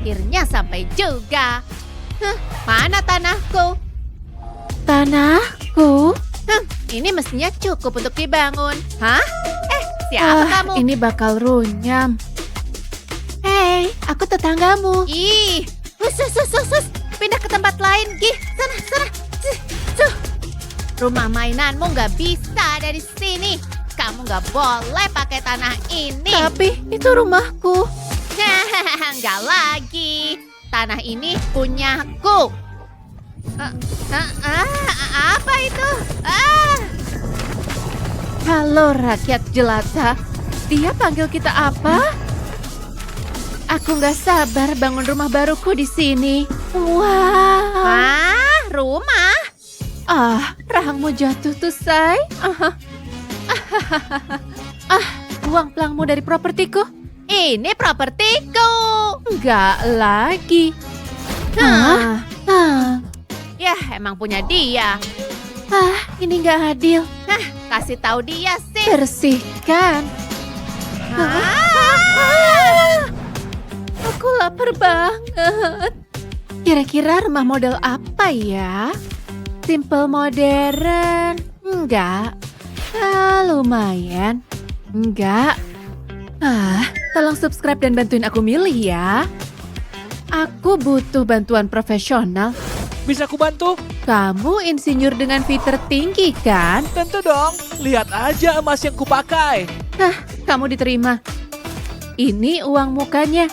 Akhirnya sampai juga. Mana tanahku? Tanahku? Ini mestinya cukup untuk dibangun. Hah? Siapa kamu? Ini bakal runyam. Hei, aku tetanggamu. Ih, sus. Pindah ke tempat lain, Gi. Sana. Tuh. Rumah mainanmu nggak bisa dari sini. Kamu nggak boleh pakai tanah ini. Tapi itu rumahku. Nggak lagi. Tanah ini punyaku. Apa itu? Halo rakyat jelata. Dia panggil kita apa? Aku nggak sabar bangun rumah baruku di sini. Wow. Rumah? Rahangmu jatuh tuh, Say. Uang pelangmu dari propertiku. Ini propertiku. Enggak lagi. Ya, emang punya dia. Ini nggak adil. Kasih tahu dia sih. Bersihkan. Aku lapar banget. Kira-kira rumah model apa ya? Simple modern? Enggak. Lumayan. Enggak. Tolong subscribe dan bantuin aku milih ya. Aku butuh bantuan profesional. Bisa aku bantu? Kamu insinyur dengan fee tertinggi kan? Tentu dong. Lihat aja emas yang kupakai. Kamu diterima. Ini uang mukanya.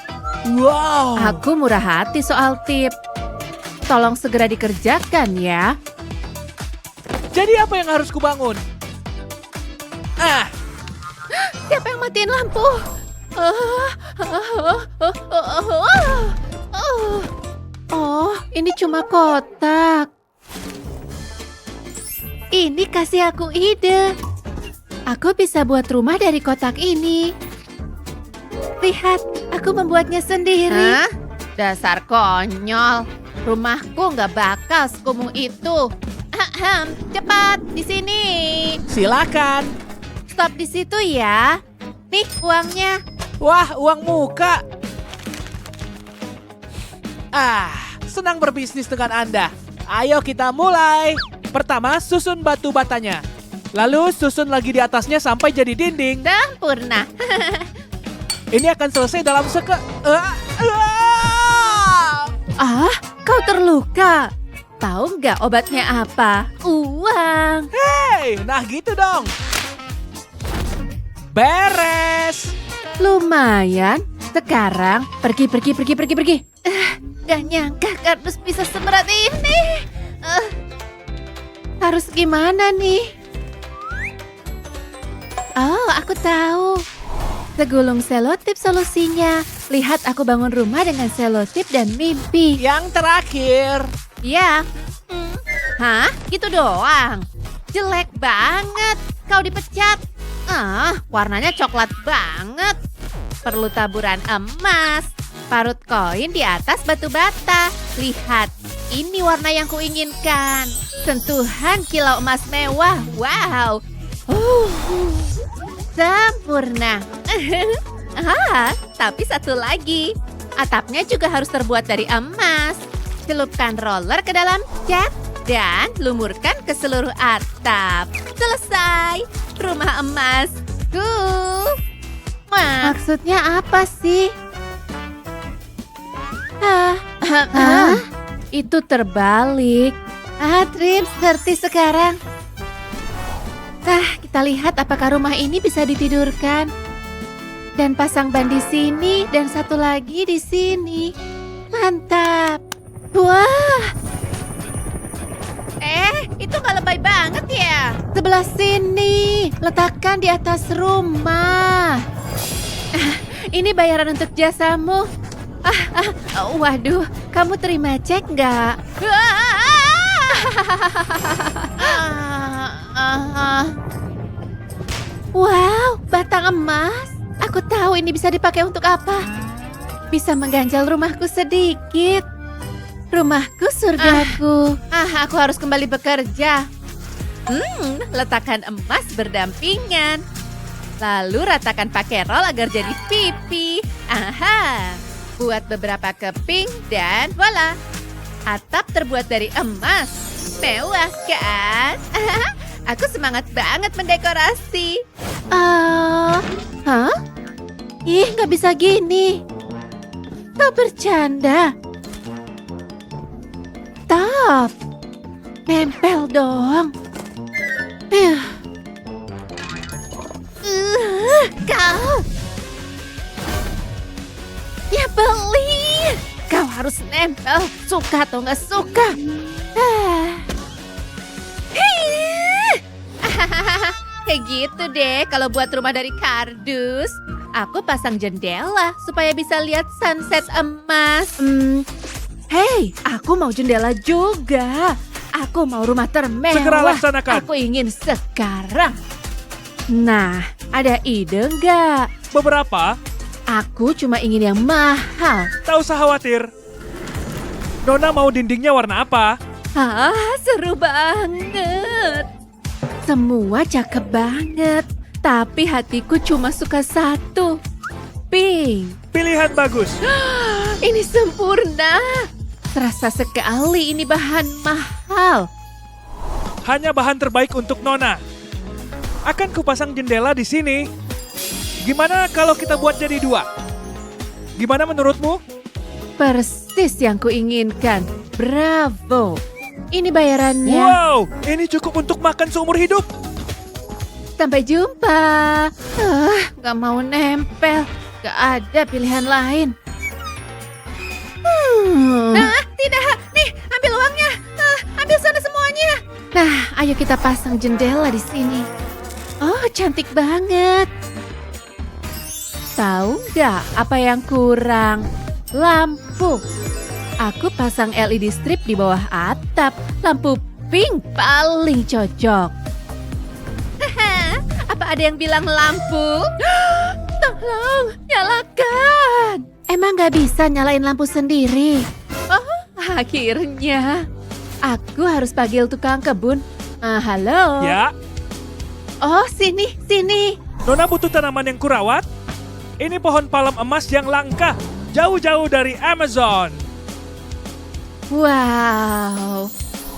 Wow. Aku murah hati soal tip. Tolong segera dikerjakan ya. Jadi apa yang harus kubangun? Siapa yang matiin lampu? Oh, ini cuma kotak. Ini kasih aku ide. Aku bisa buat rumah dari kotak ini. Lihat, aku membuatnya sendiri. Dasar konyol. Rumahku nggak bakal sekumuh itu. Cepat, di sini. Silakan. Stop di situ ya. Nih uangnya. Wah, uang muka. Senang berbisnis dengan Anda. Ayo kita mulai. Pertama, susun batu batanya. Lalu susun lagi di atasnya sampai jadi dinding. Sempurna. Ini akan selesai dalam Kau terluka. Tahu nggak obatnya apa? Uang. Hey, nah gitu dong. Beres. Lumayan. Sekarang pergi. Gak nyangka kardus bisa seberat ini. Harus gimana nih? Oh, aku tahu. Segulung selotip solusinya. Lihat aku bangun rumah dengan selotip dan mimpi. Yang terakhir. Ya. Hah? Gitu doang? Jelek banget. Kau dipecat. Warnanya coklat banget. Perlu taburan emas. Parut koin di atas batu bata. Lihat, ini warna yang kuinginkan. Sentuhan kilau emas mewah. Wow. Sempurna. Tapi satu lagi. Atapnya juga harus terbuat dari emas. Celupkan roller ke dalam cat dan lumurkan ke seluruh atap. Selesai. Rumah emasku. Maksudnya apa sih? Itu terbalik. Trips, ngerti sekarang. Kita lihat apakah rumah ini bisa ditidurkan. Dan pasang ban di sini dan satu lagi di sini. Mantap. Wah. Itu nggak lebay banget ya? Sebelah sini. Letakkan di atas rumah. Ini bayaran untuk jasamu. Waduh, kamu terima cek nggak? Wow, batang emas. Aku tahu ini bisa dipakai untuk apa. Bisa mengganjal rumahku sedikit. Rumahku surgaku. Aku harus kembali bekerja. Letakkan emas berdampingan. Lalu ratakan pakai roll agar jadi pipi. Buat beberapa keping dan voila. Atap terbuat dari emas. Mewah kan? Aku semangat banget mendekorasi. Hah? Ih, nggak bisa gini. Kau bercanda. Stop. Nempel dong. Kau. Ya beli. Kau harus nempel, suka atau nggak suka. Kayak gitu deh kalau buat rumah dari kardus. Aku pasang jendela supaya bisa lihat sunset emas. Hei, aku mau jendela juga. Aku mau rumah termewah. Segera laksanakan. Aku ingin sekarang. Nah, ada ide nggak? Beberapa, Aku cuma ingin yang mahal. tak usah khawatir. Nona mau dindingnya warna apa? Seru banget. Semua cakep banget. Tapi hatiku cuma suka satu. Pink. Pilihan bagus. Ini sempurna. Terasa sekali ini bahan mahal. Hanya bahan terbaik untuk Nona. Akan kupasang jendela di sini. Gimana kalau kita buat jadi 2? Gimana menurutmu? Persis yang kuinginkan. Bravo. Ini bayarannya. Wow, ini cukup untuk makan seumur hidup. Sampai jumpa. Gak mau nempel. Gak ada pilihan lain. Tidak, nih ambil uangnya. Ambil sana semuanya. Nah, ayo kita pasang jendela di sini. Oh, cantik banget. Tahu nggak apa yang kurang? Lampu. Aku pasang LED strip di bawah atap. Lampu pink paling cocok. Apa ada yang bilang lampu? Tolong, nyalakan. Emang nggak bisa nyalain lampu sendiri? Oh, akhirnya. Aku harus panggil tukang kebun. Halo. Ya, Oh, sini, sini. Nona butuh tanaman yang kurawat. Ini pohon palem emas yang langka. Jauh-jauh dari Amazon. Wow,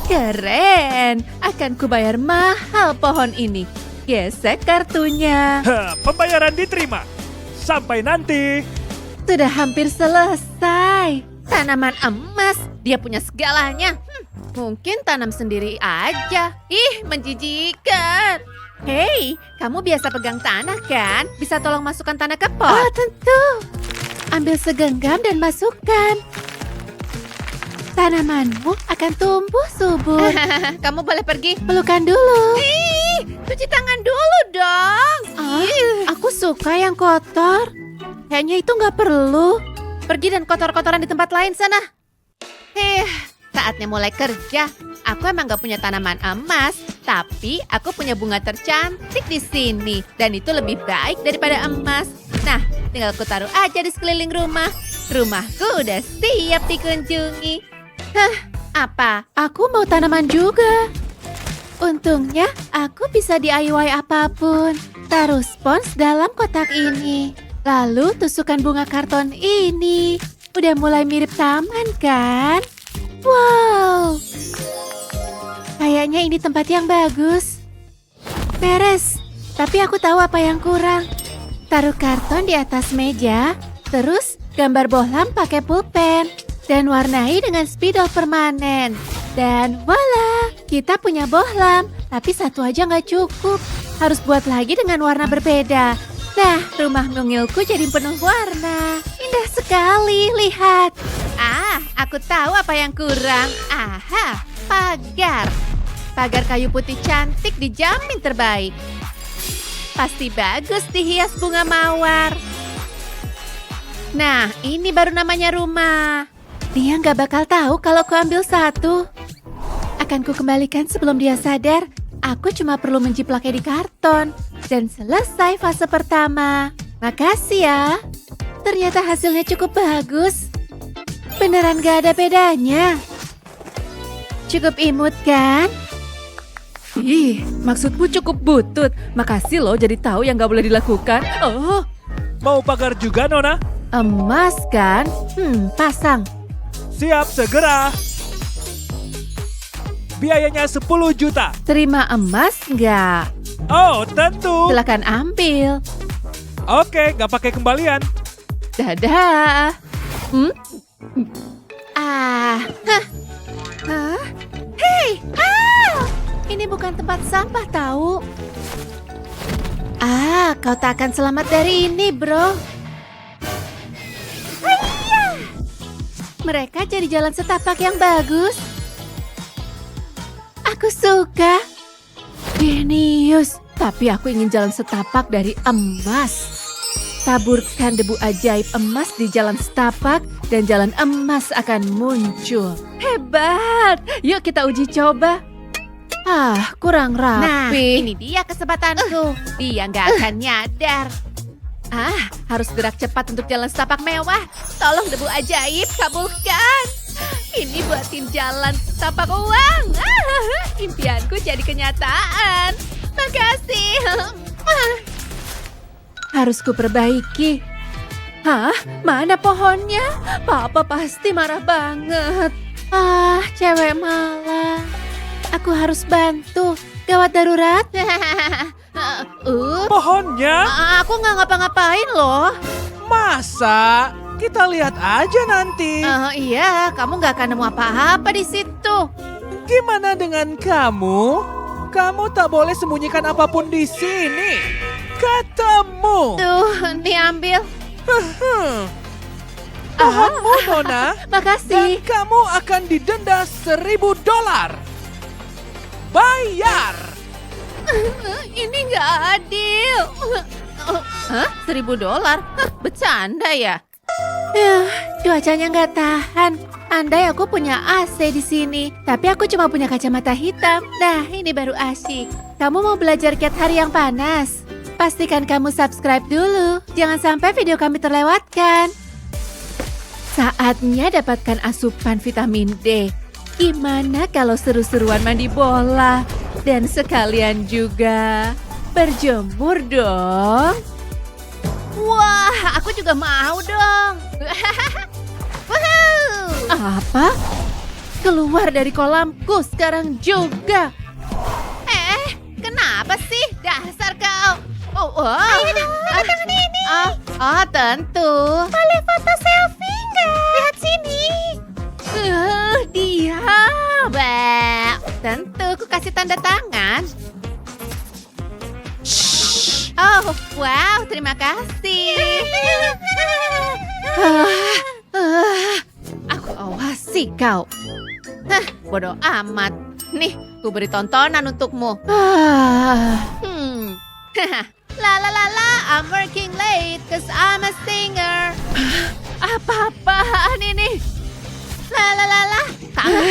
keren. Akan kubayar mahal pohon ini. Gesek kartunya. Pembayaran diterima. Sampai nanti. Sudah hampir selesai. Tanaman emas, dia punya segalanya. Mungkin tanam sendiri aja. Ih, menjijikan. Hei, kamu biasa pegang tanah kan? Bisa tolong masukkan tanah ke pot? Oh, tentu. Ambil segenggam dan masukkan. Tanamanmu akan tumbuh subur. Kamu boleh pergi. Pelukan dulu. Ih, cuci tangan dulu dong. Aku suka yang kotor. Kayaknya itu nggak perlu. Pergi dan kotor-kotoran di tempat lain sana. Saatnya mulai kerja. Aku emang gak punya tanaman emas, tapi aku punya bunga tercantik di sini. Dan itu lebih baik daripada emas. Nah, tinggal ku taruh aja di sekeliling rumah. Rumahku udah siap dikunjungi. Apa? Aku mau tanaman juga. Untungnya aku bisa DIY apapun. Taruh spons dalam kotak ini. Lalu tusukkan bunga karton ini. Udah mulai mirip taman kan? Wow. Kayaknya ini tempat yang bagus. Beres. Tapi aku tahu apa yang kurang. Taruh karton di atas meja. Terus gambar bohlam pakai pulpen. Dan warnai dengan spidol permanen. Dan voila, kita punya bohlam. Tapi satu aja nggak cukup. Harus buat lagi dengan warna berbeda. Nah, rumah mungilku jadi penuh warna. Indah sekali, lihat. Aku tahu apa yang kurang. Aha, pagar. Pagar kayu putih cantik dijamin terbaik. Pasti bagus dihias bunga mawar. Nah, ini baru namanya rumah. Dia nggak bakal tahu kalau ku ambil satu. Akan ku kembalikan sebelum dia sadar. Aku cuma perlu menjiplaknya di karton. Dan selesai fase pertama. Makasih ya. Ternyata hasilnya cukup bagus. Beneran gak ada bedanya. Cukup imut kan? Ih, maksudmu cukup butut. Makasih loh jadi tahu yang gak boleh dilakukan. Oh, Mau pagar juga, Nona? Emas kan? Pasang. Siap, segera. Biayanya 10 juta. Terima emas nggak? Oh, tentu. Silakan ambil. Oke, nggak pakai kembalian. Dadah. Ah, Hah? Hei! Ini bukan tempat sampah tahu. Kau tak akan selamat dari ini, bro. Mereka jadi jalan setapak yang bagus. Aku suka. Genius. Tapi aku ingin jalan setapak dari emas. Taburkan debu ajaib emas di jalan setapak dan jalan emas akan muncul. Hebat. Yuk kita uji coba. Kurang nah, rapi. ini dia kesempatanku. Dia nggak akan nyadar. Harus gerak cepat untuk jalan setapak mewah. Tolong debu ajaib, kabulkan. Ini buatin jalan setapak uang. Impianku jadi kenyataan. Makasih. Harus kuperbaiki. Mana pohonnya? Papa pasti marah banget. Cewek malang. Aku harus bantu. Gawat darurat. Pohonnya? Aku nggak ngapa-ngapain loh. Masa? Kita lihat aja nanti. Iya, kamu nggak akan nemu apa-apa di situ. Gimana dengan kamu? Kamu tak boleh sembunyikan apapun di sini. Ketemu. Tuh, diambil. Pohonmu, Nona. Dan Makasih. kamu akan didenda $1.000. Bayar. Ini nggak adil. $1.000? Bercanda ya? Cuacanya nggak tahan. Andai aku punya AC di sini, tapi aku cuma punya kacamata hitam. Nah, ini baru asyik. Kamu mau belajar cat hari yang panas? Pastikan kamu subscribe dulu. Jangan sampai video kami terlewatkan. Saatnya dapatkan asupan vitamin D. Gimana kalau seru-seruan mandi bola? Dan sekalian juga berjemur dong. Wah, aku juga mau dong. Woohoo! Apa? Keluar dari kolamku sekarang juga. Kenapa sih? Dasar kau. Ayo dong, tangan ini. Tentu. Boleh foto selfie nggak? Lihat sini. Diam. Tentu, ku kasih tanda tangan. Oh, wow, terima kasih. Aku awasi kau. Bodoh amat. Nih, ku beri tontonan untukmu. La la la la, I'm working late cause I'm a singer. Apa-apaan ini? La la la la.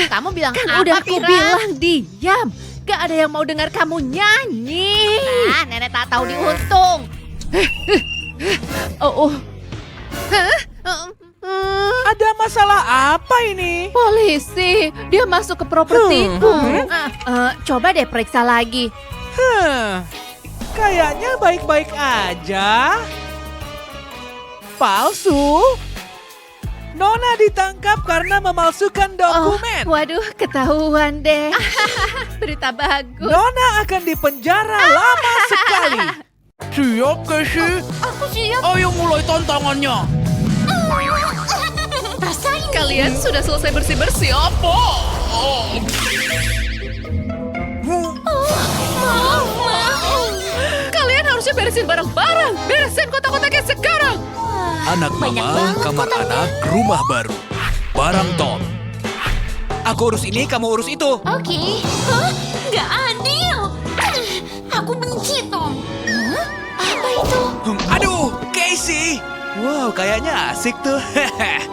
Kamu bilang Kan apa, udah aku Pira? bilang diam. Gak ada yang mau dengar kamu nyanyi. Nenek tak tahu diuntung. Ada masalah apa ini? Polisi, dia masuk ke propertiku. Coba deh periksa lagi. Kayaknya baik-baik aja. Palsu? Nona ditangkap karena memalsukan dokumen. Waduh, ketahuan deh. Berita bagus. Nona akan dipenjara lama sekali. Siap gak sih? Aku siap. Ayo mulai tantangannya. Rasain. Kalian sudah selesai bersih-bersih apa? Kalian harusnya beresin barang-barang. Beresin kotak-kotaknya sekarang. Anak mama, kamar anak, rumah baru. Barang Tom. Aku urus ini, kamu urus itu. Oke. Nggak adil. Aku benci Tom. Apa itu? Aduh, Casey. Wow, kayaknya asik tuh.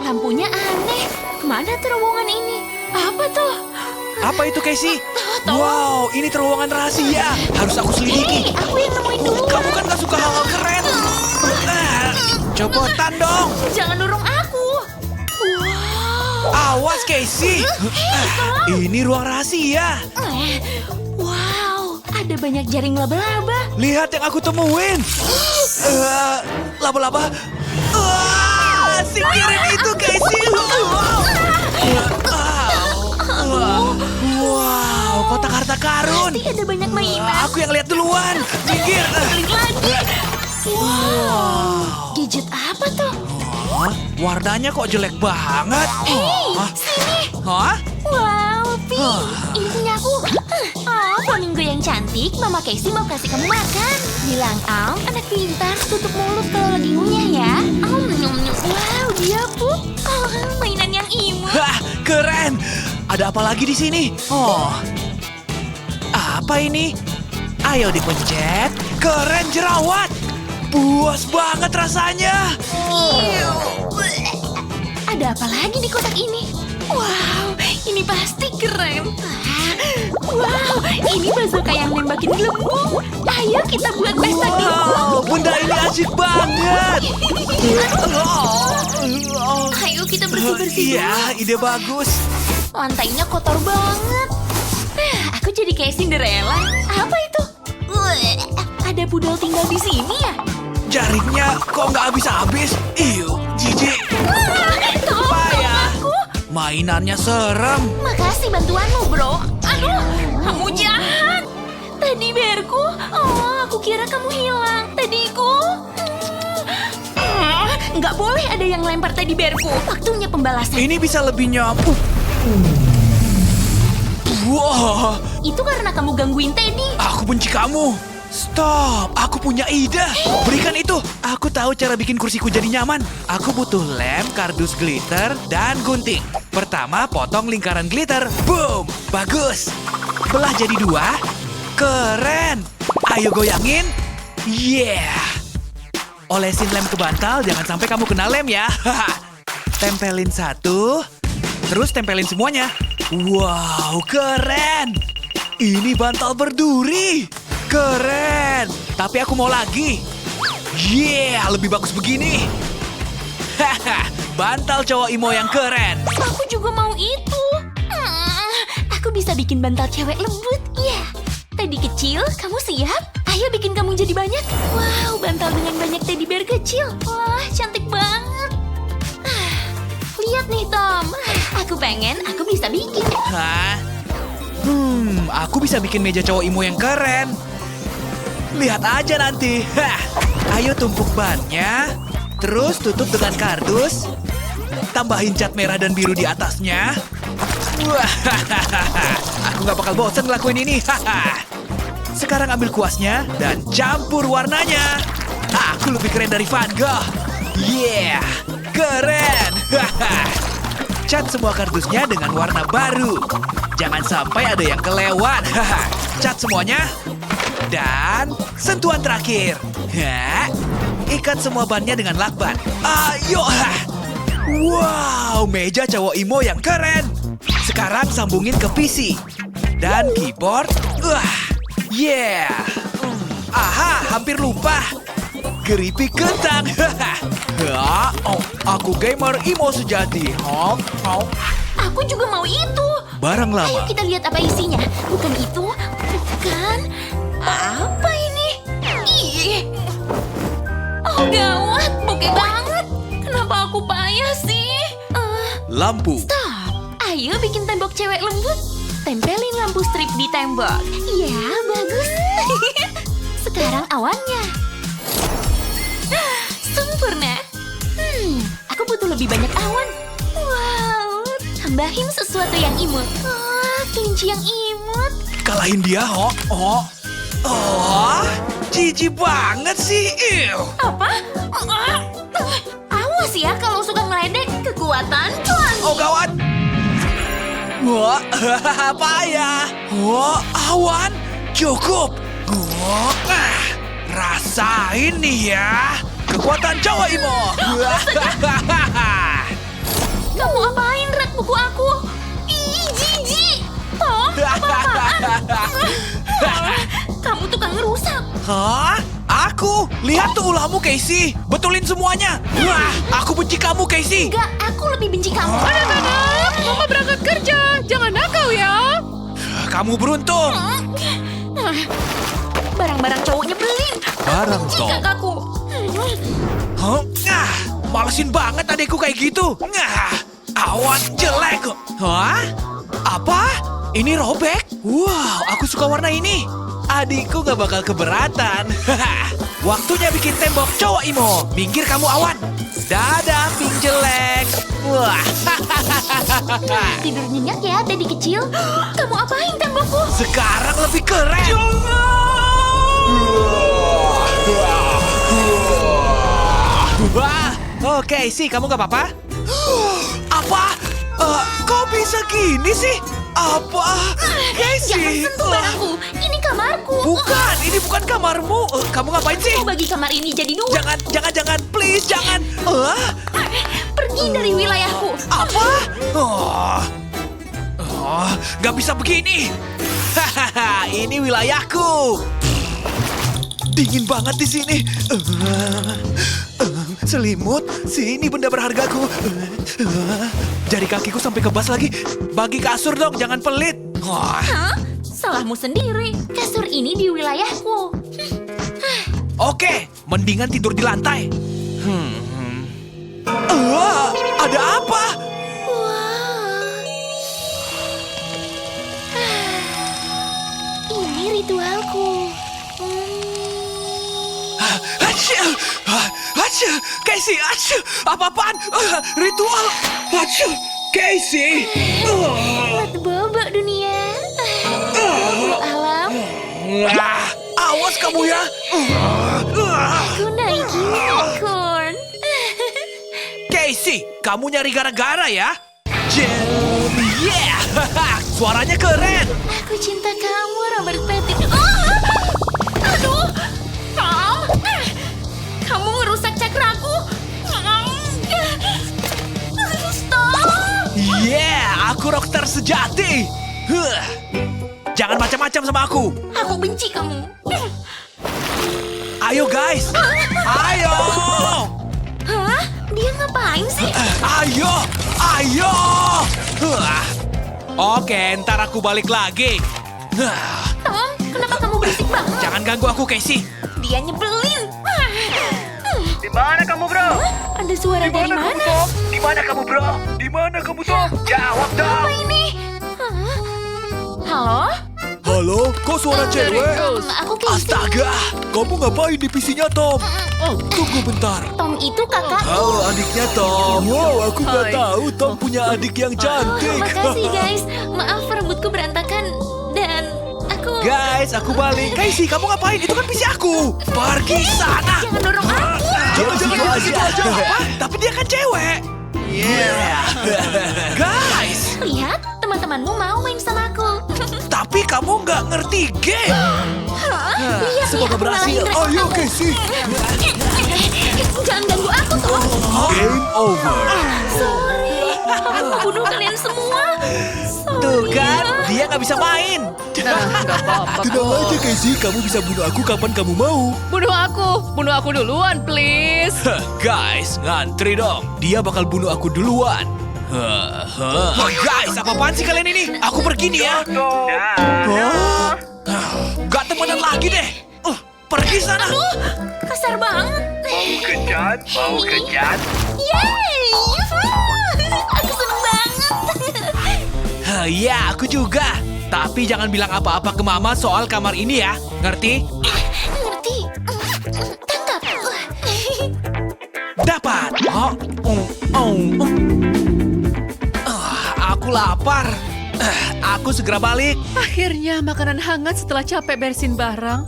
Lampunya aneh. Kemana terowongan ini? Apa tuh? Apa itu, Casey? Wow, ini terowongan rahasia. Harus aku selidiki. Aku yang nemuin dulu. Kamu kan gak suka hal-hal keren. Copotan dong. Jangan dorong aku. Awas, Casey. Ini ruang rahasia. Wow, ada banyak jaring laba-laba. Lihat yang aku temuin. laba-laba. Singkirin itu, Casey. Wow, kotak harta karun. Pasti ada banyak mainan. Aku yang lihat duluan. Minggir. Klik lagi. Wow. Gadget apa tuh? Warnanya kok jelek banget. Sini. Hah? Wow, Pi. Ini punya aku. Oh, flamingo yang cantik. Mama Casey mau kasih kamu makan. Bilang, anak pintar. Tutup mulut kalau lagi ngunyah ya. Wow, dia pup. Oh, mainan yang imut. Hah, keren. Ada apa lagi di sini? Oh, apa ini? Ayo dipencet. Keren jerawat. Puas banget rasanya. Ada apa lagi di kotak ini? Wow, ini pasti keren. Wow, ini bazooka yang nembakin gelembung. Ayo kita buat pesta Wow, benda ini asik banget. Ayo kita bersih-bersih. Iya, ide bagus. Lantainya kotor banget. Aku jadi kayak Cinderella. Apa itu? Ada pudel tinggal di sini ya? Jaringnya kok nggak habis-habis? Iu, jijik. Payah. Mainannya serem. Makasih bantuanmu, bro. Aduh, kamu jahat. Teddy bearku. Oh, aku kira kamu hilang. Teddyku. Nggak boleh ada yang lempar teddy bearku. Waktunya pembalasan. Ini bisa lebih nyapu. Wah, Itu karena kamu gangguin Teddy. aku benci kamu. Stop, aku punya ide. Berikan itu. Aku tahu cara bikin kursiku jadi nyaman. Aku butuh lem, kardus glitter, dan gunting. Pertama, potong lingkaran glitter. Boom, bagus. Belah jadi 2. Keren. Ayo goyangin. Yeah. Olesin lem ke bantal, jangan sampai kamu kena lem ya. Tempelin 1. Terus tempelin semuanya. Wow, keren. Ini bantal berduri. Keren. Tapi aku mau lagi. Yeah, lebih bagus begini. Haha, bantal cowok imo yang keren. Aku juga mau itu. Aku bisa bikin bantal cewek lembut. Ya. Teddy kecil, kamu siap? Ayo bikin kamu jadi banyak. Wow, bantal dengan banyak teddy bear kecil. Wah, cantik banget. Lihat nih, Tom. Aku pengen aku bisa bikin. Hah? Aku bisa bikin meja cowok imo yang keren. Lihat aja nanti. Hah. Ayo tumpuk bannya. Terus tutup dengan kardus. Tambahin cat merah dan biru di atasnya. Wah, aku nggak bakal bosan ngelakuin ini. Sekarang ambil kuasnya dan campur warnanya. Aku lebih keren dari Van Gogh. Yeah, keren. Cat semua kardusnya dengan warna baru. Jangan sampai ada yang kelewat. Cat semuanya. Dan sentuhan terakhir. Ikat semua bannya dengan lakban. Ayo. Wow, meja cowok imo yang keren. Sekarang sambungin ke PC. Dan keyboard. Yeah. Aha, hampir lupa. Keripik kentang. Aku gamer imo sejati. Aku juga mau itu. Barang Ayo lama. kita lihat apa isinya. Bukan itu. Bukan. Apa ini? Ih. Oh, gawat. Bokeh banget. Kenapa aku payah sih? Lampu. Stop. Ayo bikin tembok cewek lembut. Tempelin lampu strip di tembok. Ya, bagus. Sekarang awannya. Sempurna. Aku butuh lebih banyak awan. Wow, tambahin sesuatu yang imut. Kelinci yang imut. Kalahin dia, jijik banget sih. Ew. Apa? Awas ya kalau suka ngeledek. Kekuatan cuan. Oh, gawat. Wah, payah. Wah, awan. Cukup. Rasain nih ya. Kekuatan Jawa Imo. Kamu apain rak buku aku? Ih, jijik. Tom, apa-apaan? Kamu tukang ngerusak. Hah? Aku? Lihat tuh ulahmu, Casey. Betulin semuanya. Wah, aku benci kamu, Casey. Enggak, aku lebih benci kamu. Anak-anak, Mama berangkat kerja. Jangan nakal ya. Kamu beruntung. Barang-barang cowok nyebelin. Barang Benci Tom. kakakku. Hah? Malesin banget adekku kayak gitu. Awan jelek. Hah? Apa? Ini robek? Wow, aku suka warna ini. Adikku gak bakal keberatan. Waktunya bikin tembok cowok imo. Minggir kamu Awan. Dadah, pink jelek. Wah. Tidur nyenyak ya, tadi kecil. Kamu apain tembokku? Sekarang lebih keren. Wah, oke sih, kamu gak apa-apa? Apa? Kok bisa gini sih? Apa? Jangan Casey? sentuh barangku. Ini kamarku. Bukan, ini bukan kamarmu. Kamu ngapain sih? Mau bagi kamar ini jadi dua. Jangan, please, jangan. Pergi dari wilayahku. Apa? Gak bisa begini. Hahaha, ini wilayahku. Dingin banget di sini. Selimut, sini benda berhargaku. Jari kakiku sampai kebas lagi. Bagi kasur dong, jangan pelit. Hah? Salahmu sendiri. Kasur ini di wilayahku. Oke, mendingan tidur di lantai. Ada apa? Ini ritualku. Casey, apa-apaan? Ritual. Casey. Buat bobo dunia. Bobo alam. Awas kamu ya. Aku naik unicorn. Casey, kamu nyari gara-gara ya? Yeah, suaranya keren. Aku cinta kamu, Robert Pattinson. Aduh, Tom. Kamu ngerusak cakraku. Stop. Yeah, aku rockstar sejati. Jangan macam-macam sama aku. Aku benci kamu. Ayo guys, ayo. Hah? Dia ngapain sih? Ayo. Oke, ntar aku balik lagi. Tom, kenapa kamu berisik banget? Jangan ganggu aku, Casey. Dia nyebelin. Di mana kamu, bro? Ada suara dari mana? Di mana kamu, bro? Di mana kamu, Tom? Jawab dong. Apa ini? Hah? Halo? Halo, kok suara cewek? Aku Casey. Astaga, kamu ngapain di PC-nya, Tom? Tunggu bentar. Tom itu kakakku. Halo, adiknya Tom. Wow, aku nggak tahu Tom punya adik yang cantik. Makasih guys. Maaf rambutku berantakan dan aku. Guys, aku balik. Casey, kamu ngapain? Itu kan PC aku. Pergi sana. Jangan dorong aku. Jangan gitu aja. Apa? Tapi dia kan cewek. Yeah. Guys, Lihat, teman-temanmu mau main sama aku. tapi kamu nggak ngerti game. Lihat, Semoga aku berhasil. ngalahin Oh, mereka. yuk, Casey. Jangan ganggu aku, Tom. Game over. Sorry, aku mau bunuh kalian semua. Sorry. Tuh kan, dia nggak bisa main. Nggak apa-apa. Tenang aja, Casey. Kamu bisa bunuh aku kapan kamu mau. Bunuh aku duluan, please. Guys, ngantri dong. Dia bakal bunuh aku duluan. Guys, apa-apaan sih kalian ini? Aku pergi nih ya. Gak temenan lagi deh. Pergi sana. Kasar banget. Mau kejar. Yeay! Aku seneng banget. Ya, aku juga. Tapi jangan bilang apa-apa ke mama soal kamar ini ya. Ngerti? Ngerti? Tangkap. Dapat. Aku lapar. Aku segera balik. Akhirnya makanan hangat setelah capek beresin barang.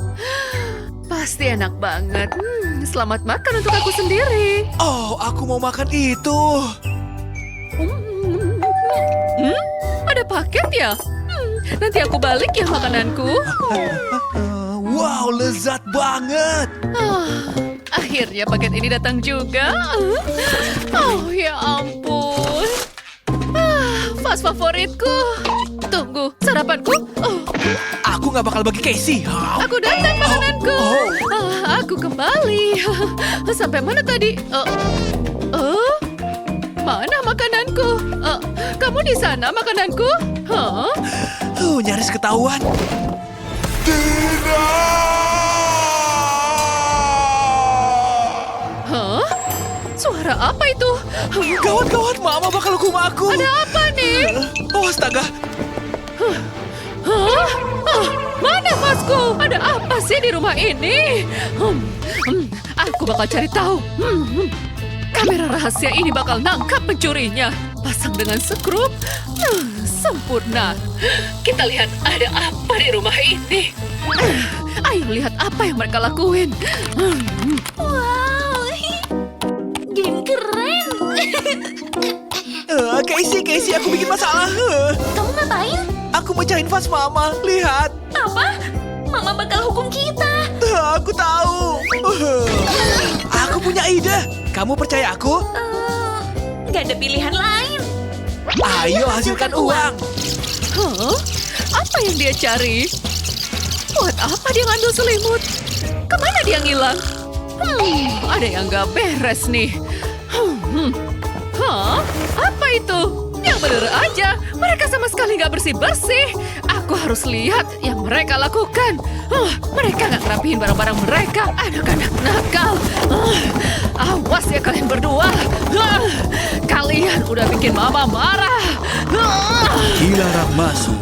Pasti enak banget. Selamat makan untuk aku sendiri. Oh, aku mau makan itu. Ada paket ya? Nanti aku balik ya makananku. Wow, lezat banget. Akhirnya paket ini datang juga. Oh ya ampun. Fast favoritku. Tunggu, sarapanku. Aku nggak bakal bagi Casey. Aku datang makananku. Aku kembali. Sampai mana tadi? Mana makananku? Kamu di sana makananku? Hah? Nyaris ketahuan. Suara apa itu? Gawat, Mama bakal hukum aku. Ada apa nih? Oh, astaga. Hah? Mana masku? Ada apa sih di rumah ini? Aku bakal cari tahu. Kamera rahasia ini bakal nangkap pencurinya. Pasang dengan skrup. Sempurna. Kita lihat ada apa di rumah ini. Ayo lihat apa yang mereka lakuin. Wow, game keren. Casey, aku bikin masalah. Kamu ngapain? Aku mecahin vas Mama. Lihat. Apa? Mama bakal hukum kita. Aku tahu. Aku punya ide. Kamu percaya aku? Gak ada pilihan lain. Ayo hasilkan uang. Hah? Apa yang dia cari? Buat apa dia ngambil selimut? Kemana dia ngilang? Ada yang gak beres nih. Hah? Apa itu? Yang bener aja, mereka sama sekali gak bersih-bersih. Aku harus lihat yang mereka lakukan. Mereka gak ngerapihin barang-barang mereka. Anak-anak nakal. Awas ya kalian berdua. Kalian udah bikin Mama marah. Dilarang masuk.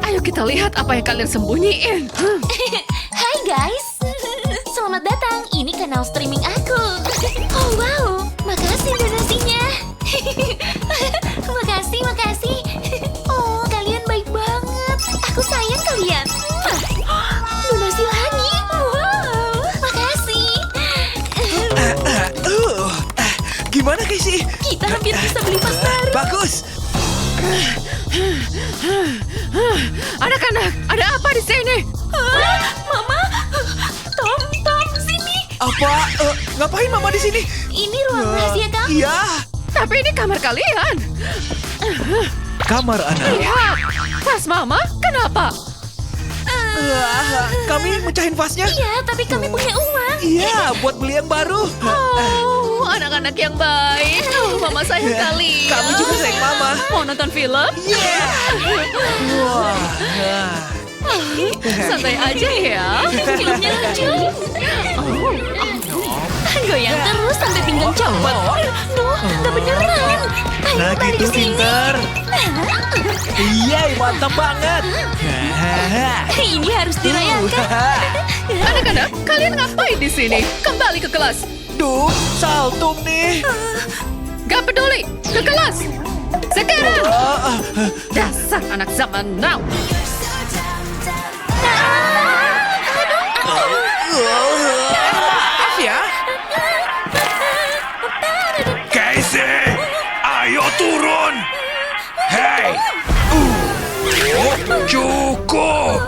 Ayo kita lihat apa yang kalian sembunyiin. Hai guys. Selamat datang. Ini kanal streaming aku. Oh wow, makasih donasinya. Makasih. Oh, kalian baik banget. Aku sayang kalian. Donasi lagi. Wow, makasih. Gimana Casey? Kita hampir bisa beli vas baru. Bagus. Anak-anak, ada apa di sini? Mama, Tom, sini. Apa? Ngapain Mama di sini? Ini ruang rahasia kamu. Iya. Tapi ini kamar kalian. Kamar anak. Lihat, tas Mama, kenapa? Kami mecahin vasnya. Iya, tapi kami punya uang. Iya, buat beli yang baru. Oh, anak-anak yang baik. Mama sayang kalian. Kami juga sayang Mama. Mau nonton film? Yeah. Wah. Santai aja ya. Filmnya lucu. Goyang terus sampai pinggang copot. Duh, gak beneran. Ayo balik ke sini. Iya, mantap banget. Ini harus dirayakan. Anak-anak, kalian ngapain di sini? Kembali ke kelas. Duh, saltum nih. Gak peduli, ke kelas. Sekarang. Dasar anak zaman now. Maaf ya. Casey, ayo turun. Hei. Cukup.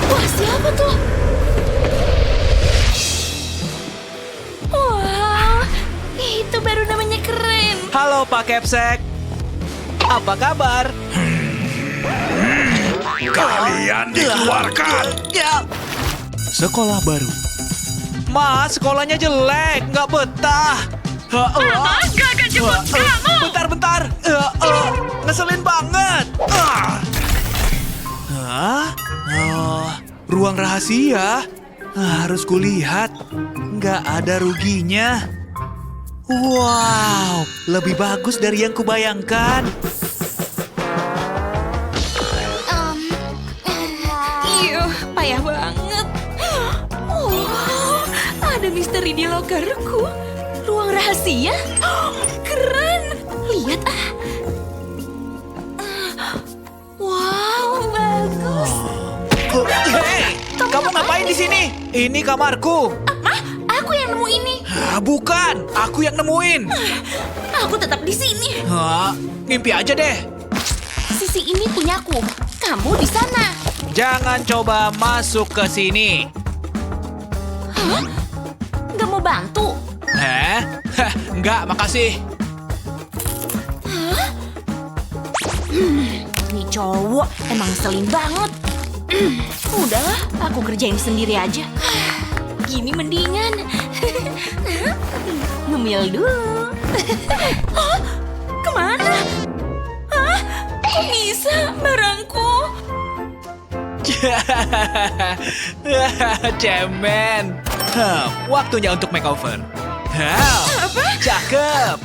Wah, siapa tuh? Wow, itu baru namanya keren. Halo Pak Kepsek. Apa kabar? Kalian dikeluarkan. Ya. Sekolah baru. Mas, sekolahnya jelek, nggak betah. Mama gak akan jemput kamu. Bentar. Ngeselin banget. Ruang rahasia. Harus kulihat. Nggak ada ruginya. Wow, lebih bagus dari yang kubayangkan. Iya, payah banget. Wow, ada misteri di lokerku. Ruang rahasia? Keren. Lihat Wow, bagus. Hei, kamu ngapain di sini? Ini kamarku. Aku yang nemu ini. Bukan, aku yang nemuin. Aku tetap di sini. Ngimpi aja deh. Sisi ini punyaku. Kamu di sana. Jangan coba masuk ke sini. Gak mau bantu? Enggak, makasih. Ini cowok emang ngeselin banget. Udahlah, aku kerjain sendiri aja. Gini mendingan. Ngemil dulu. Hah? Kemana? Hah? Kok bisa barangku? Cemen. Waktunya untuk makeover. Cakep.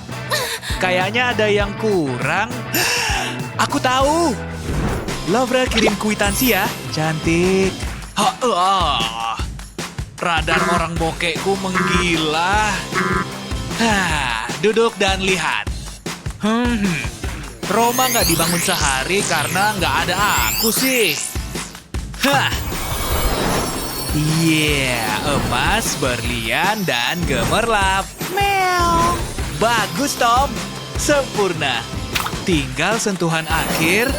Kayaknya ada yang kurang. Aku tahu. Laura kirim kwitansi ya. Cantik. Radar orang bokekku menggila. Duduk dan lihat. Roma nggak dibangun sehari karena nggak ada aku sih. Emas, berlian, dan gemerlap. Meow. Bagus, Tom. Sempurna. Tinggal sentuhan akhir.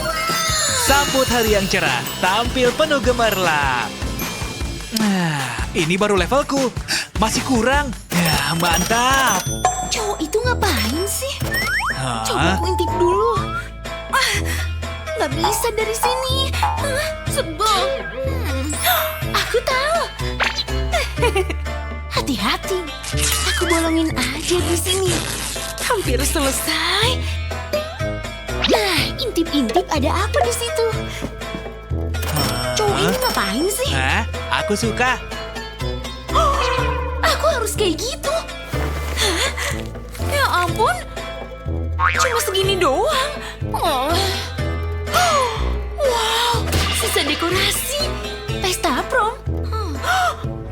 Sambut hari yang cerah. Tampil penuh gemerlap. Ini baru levelku. Masih kurang. Ya, mantap. Cowok itu ngapain sih? Hah? Coba aku intip dulu. Nggak bisa dari sini. Sebel. Aku tahu. Hati-hati. Aku bolongin aja di sini. Hampir selesai. Nah, intip-intip ada apa di situ? Cowok ini ngapain sih? Aku suka. Aku harus kayak gitu. Hah? Ya ampun. Cuma segini doang. Wow, sisa dekorasi. Pesta prom.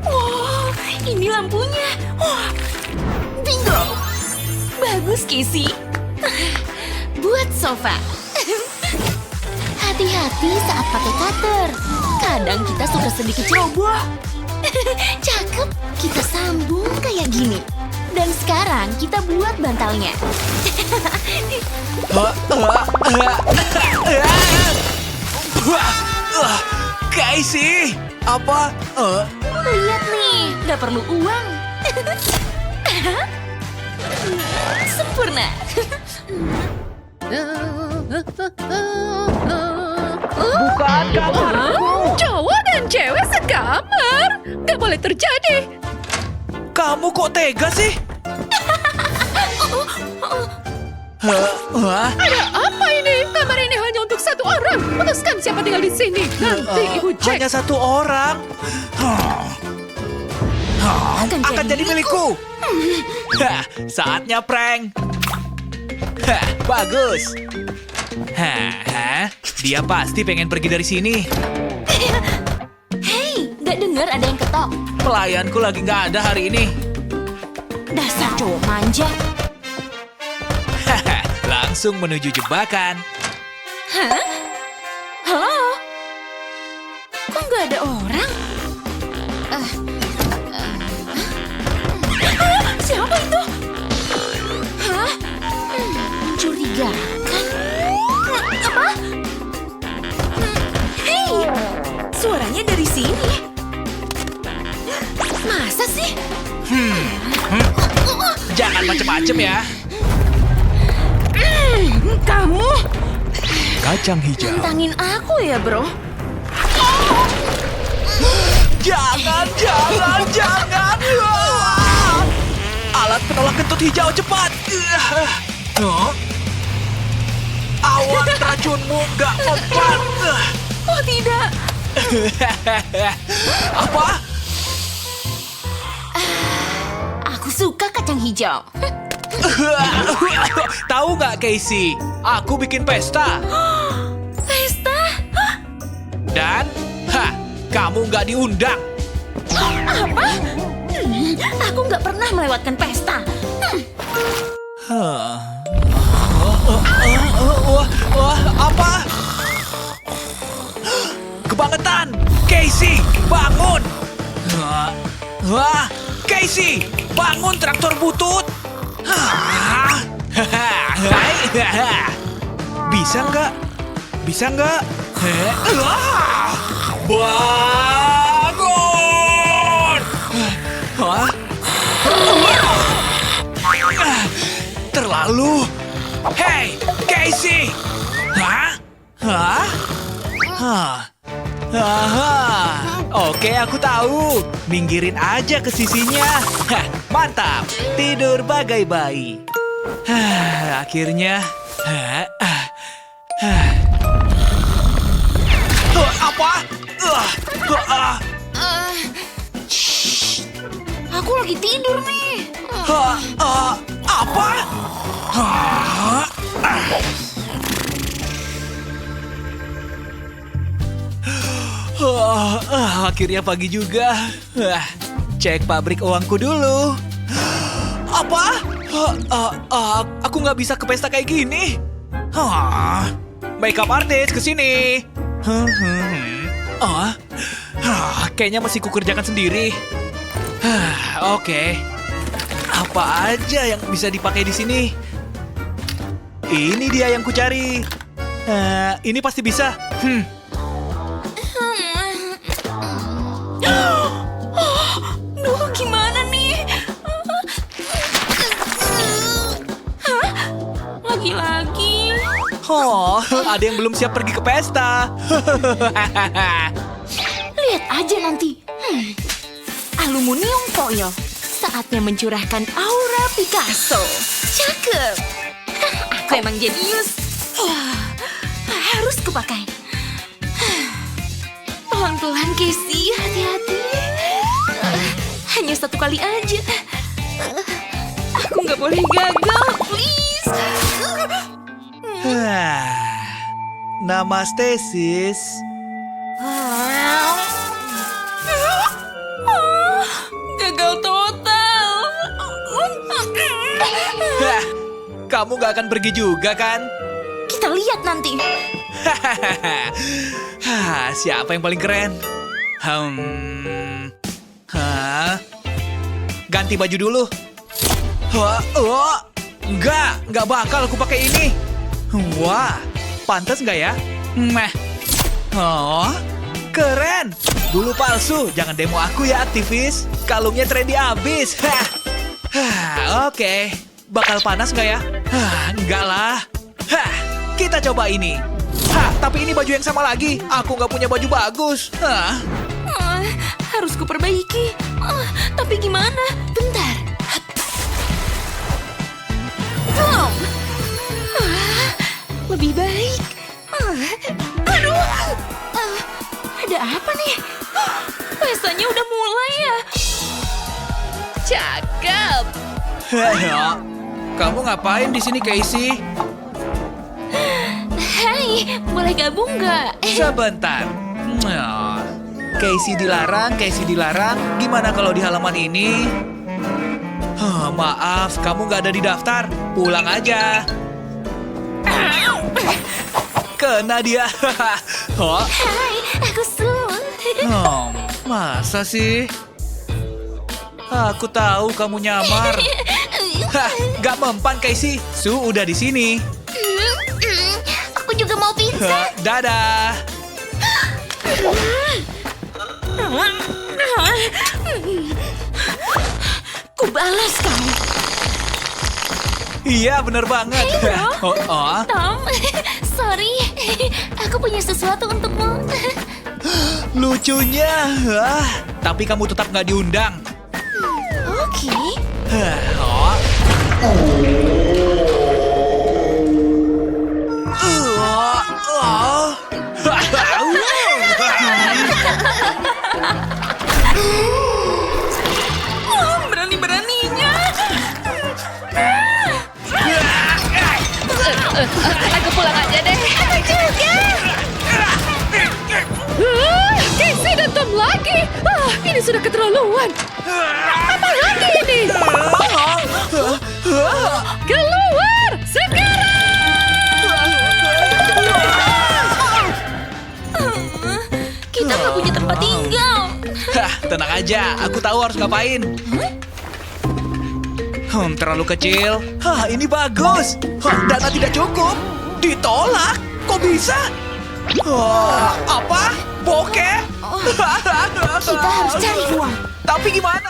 Wow, ini lampunya. Bingo. Bagus, Casey. Buat sofa. Hati-hati saat pakai cutter. Kadang kita suka sedikit ceroboh. Cakep. Kita sambung kayak gini. Dan sekarang kita buat bantalnya. Casey, apa? Lihat nih, nggak perlu uang. Sempurna. Bukan kamarku. Cowok dan cewek sekamar. Gak boleh terjadi. Kamu kok tega sih? Ada apa ini? Kamar ini hanya untuk satu orang. Putuskan siapa tinggal di sini. Nanti ibu cek. Hanya satu orang. Akan jadi milikku. Saatnya prank. Bagus. Dia pasti pengen pergi dari sini. Hei, nggak dengar ada yang ketok. Pelayanku lagi nggak ada hari ini. Dasar cowok manja. Langsung menuju jebakan. Hah? Halo? Kok nggak ada orang? Siapa itu? Hah? Mencurigakan. Apa? Hei! Suaranya dari sini. Masa sih? Jangan macem-macem ya. Kamu Kacang hijau. tantangin aku ya, bro? Jangan. Alat penolak kentut hijau cepat. Awan racunmu nggak mempan. Oh tidak. Apa? Aku suka kacang hijau. Tahu nggak Casey? Aku bikin pesta. Pesta? Dan, kamu nggak diundang. Apa? Aku nggak pernah melewatkan pesta. Apa? Kebangetan! Casey, bangun! Casey, bangun traktor butut! Bisa nggak? Bangun! Terlalu. Hey, Casey! Oke, aku tahu. Minggirin aja ke sisinya. Mantap. Tidur bagai bayi. Akhirnya. Apa? Aku lagi tidur nih. Apa? Akhirnya pagi juga. Cek pabrik uangku dulu. Apa? Aku nggak bisa ke pesta kayak gini. Makeup artist kesini. Kayaknya masih kukerjakan sendiri. Oke. Apa aja yang bisa dipakai di sini? Ini dia yang kucari. Ini pasti bisa. Duh, gimana nih? Hah? Lagi-lagi? Oh, ada yang belum siap pergi ke pesta. Lihat aja nanti. Aluminium foil. Saatnya mencurahkan aura Picasso. Cakep. Aku emang jenius. Harus kupakai. Pelan-pelan, Casey. Hati-hati. Hanya satu kali aja. Aku nggak boleh gagal, please. Namaste, sis. Gagal total. Kamu gak akan pergi juga kan? Kita lihat nanti. Siapa yang paling keren? Ganti baju dulu. Nggak bakal aku pakai ini. Wah, pantas nggak ya? Keren. Dulu palsu, jangan demo aku ya aktivis. Kalungnya trendy abis. Oke, bakal panas nggak ya? Nggak lah. Kita coba ini. Tapi ini baju yang sama lagi. Aku nggak punya baju bagus. Harus kuperbaiki. Tapi gimana? Bentar. Lebih baik. Aduh. Ada apa nih? Pestanya udah mulai ya? Cakep. Kamu ngapain di sini, Casey? Hai, boleh gabung nggak? Sebentar. Casey dilarang. Gimana kalau di halaman ini? Maaf, kamu nggak ada di daftar. Pulang aja. Kena dia. Hai, aku Sun. Masa sih? Aku tahu kamu nyamar. Gak mempan, Casey. Su udah di sini. Aku juga mau pizza. Dadah. Ku balas kamu. Iya, bener banget. Hey, bro. Tom, sorry. Aku punya sesuatu untukmu. Lucunya. Tapi kamu tetap nggak diundang. Oke. Berani-beraninya. Aku pulang aja deh. Aku juga. Casey dan Tom lagi. Ini sudah keterlaluan. Apa lagi ini? Keluar sekarang. Kita nggak punya tempat tinggal. Tenang aja, aku tahu harus ngapain. Terlalu kecil. Ini bagus. Dana tidak cukup. Ditolak. Kok bisa? Apa? Bokeh? Kita harus cari uang. Tapi gimana?